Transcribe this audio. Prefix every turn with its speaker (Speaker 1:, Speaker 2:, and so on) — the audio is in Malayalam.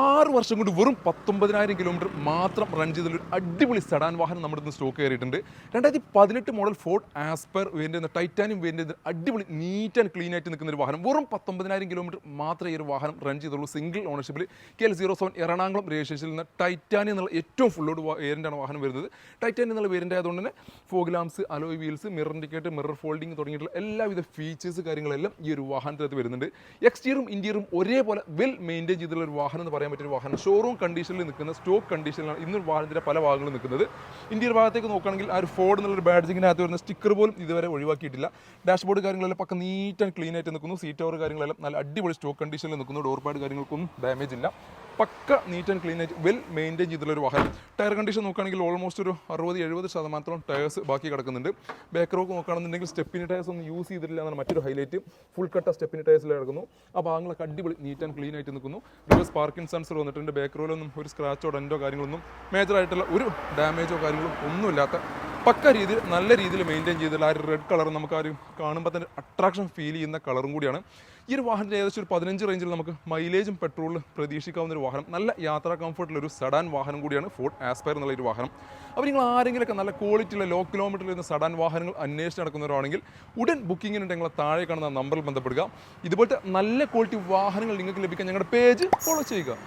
Speaker 1: 6 വർഷം കൊണ്ട് വെറും 19,000 കിലോമീറ്റർ മാത്രം റൺ ചെയ്തുള്ള ഒരു അടിപൊളി സെഡാൻ വാഹനം നമ്മുടെ ഇന്ന് സ്റ്റോക്ക് കയറിയിട്ടുണ്ട്. 2018 model Ford aspire variant titanium variant അടിപൊളി നീറ്റ് ആൻഡ് ക്ലീൻ ആയിട്ട് നിൽക്കുന്ന ഒരു വാഹനം. വെറും 19,000 കിലോമീറ്റർ മാത്രമേ ഈ ഒരു വാഹനം റൺ ചെയ്തുള്ളൂ. സിംഗിൾ ഓണർഷിപ്പിൽ KL07 എറണാകുളം രജിസ്ട്രേഷനിൽ നിന്ന് ടൈറ്റാനിയം എന്നുള്ള ഏറ്റവും ഫുള്ളോട് വേരിയന്റാണ് വാഹനം വരുന്നത്. ടൈറ്റാനിയം എന്നുള്ള വേരിയന്റ് ആയതുകൊണ്ട് തന്നെ fog lamps, alloy wheels, mirror indicator, mirror folding തുടങ്ങിയിട്ടുള്ള എല്ലാവിധ ഫീച്ചേഴ്സ് കാര്യങ്ങളെല്ലാം ഈ ഒരു വാഹനത്തിനകത്ത് വരുന്നുണ്ട്. എക്സ്റ്റീരിയറും ഇന്റീരിയറും ഒരേപോലെ വെൽ മെയിൻറ്റെയിൻ ചെയ്തുള്ള ഒരു വാഹനം എന്ന് പറയാൻ പറ്റിയ ഒരു വാഹനം. ഷോറൂം കണ്ടീഷനിൽ നിൽക്കുന്ന സ്റ്റോക്ക് കണ്ടീഷനിലാണ് ഇന്നൊരു വാഹനത്തിൻ്റെ പല ഭാഗങ്ങളും നിൽക്കുന്നത്. ഇന്ത്യയുടെ ഭാഗത്തേക്ക് നോക്കുകയാണെങ്കിൽ ആ ഒരു ഫോർഡ് എന്നുള്ളൊരു ബാഡ്ജിങ്ങിനകത്ത് വരുന്ന സ്റ്റിക്കർ പോലും ഇതുവരെ ഒഴിവാക്കിയിട്ടില്ല. ഡാഷ്ബോർഡ് കാര്യങ്ങളെല്ലാം പക്ക നീറ്റ് ആൻഡ് ക്ലീൻ ആയിട്ട് നിൽക്കുന്നു. സീറ്റ് ഓവർ കാര്യങ്ങളെല്ലാം നല്ല അടിപൊളി സ്റ്റോക്ക് കണ്ടീഷനിൽ നിൽക്കുന്നു. ഡോർ പാഡ് കാര്യങ്ങൾക്കൊന്നും ഡാമേജ് ഇല്ല. പക്ക നീറ്റ് ആൻഡ് ക്ലീൻ ആയിട്ട് വെൽ മെയിൻറ്റെയിൻ ചെയ്തിട്ടുള്ള ഒരു വാഹനം. ടയർ കണ്ടീഷൻ നോക്കുകയാണെങ്കിൽ ഓൾമോസ്റ്റ് ഒരു 60-70% ടയേഴ്സ് ബാക്കി കിടക്കുന്നുണ്ട്. ബാക്ക് റോക്ക് നോക്കുകയാണെന്നുണ്ടെങ്കിൽ സ്റ്റെപ്പിനി ടയേഴ്സ് ഒന്നും യൂസ് ചെയ്തിട്ടില്ല എന്നാണ് മറ്റൊരു ഹൈലൈറ്റ്. ഫുൾ കട്ട സ്റ്റെപ്പിനി ടയേഴ്സിൽ കിടക്കുന്നു. ആ ഭാഗങ്ങളൊക്കെ അടിപൊളി നീറ്റ് ആൻഡ് ക്ലീൻ ആയിട്ട് നിൽക്കുന്നു. റിവേഴ്സ് പാർക്കിംഗ് സെൻസർ വന്നിട്ടുണ്ട്. ബാക്ക് റോയിലൊന്നും ഒരു സ്ക്രാച്ചോ ഡെൻറ്റോ കാര്യങ്ങളൊന്നും മേജറായിട്ടുള്ള ഒരു ഡാമേജോ കാര്യങ്ങളും ഒന്നുമില്ലാത്ത പക്ക രീതിയിൽ നല്ല രീതിയിൽ മെയിൻറ്റെയിൻ ചെയ്തിട്ടുള്ള ആ ഒരു റെഡ് കളർ നമുക്ക് ആ ഒരു കാണുമ്പോൾ തന്നെ അട്രാക്ഷൻ ഫീൽ ചെയ്യുന്ന കളറും കൂടിയാണ്. ഈ ഒരു വാഹനത്തിന് ഏകദേശം ഒരു 15 റേഞ്ചിൽ നമുക്ക് മൈലേജും പെട്രോളിൽ പ്രതീക്ഷിക്കാവുന്ന ഒരു വാഹനം. നല്ല യാത്രാ കംഫർട്ടുള്ള ഒരു സഡാൻ വാഹനം കൂടിയാണ് ഫോർഡ് ആസ്പയർ എന്നുള്ള ഒരു വാഹനം. അപ്പോൾ നിങ്ങൾ ആരെങ്കിലുമൊക്കെ നല്ല ക്വാളിറ്റിയുള്ള ലോ കിലോമീറ്ററിൽ വരുന്ന സഡാൻ വാഹനങ്ങൾ അന്വേഷിച്ച് നടക്കുന്നവരാണെങ്കിൽ ഉടൻ ബുക്കിങ്ങിനുണ്ട് നിങ്ങളെ താഴെ കാണുന്ന നമ്പറിൽ ബന്ധപ്പെടുക. ഇതുപോലത്തെ നല്ല ക്വാളിറ്റി വാഹനങ്ങൾ നിങ്ങൾക്ക് ലഭിക്കാൻ ഞങ്ങളുടെ പേജ് ഫോളോ ചെയ്യുക.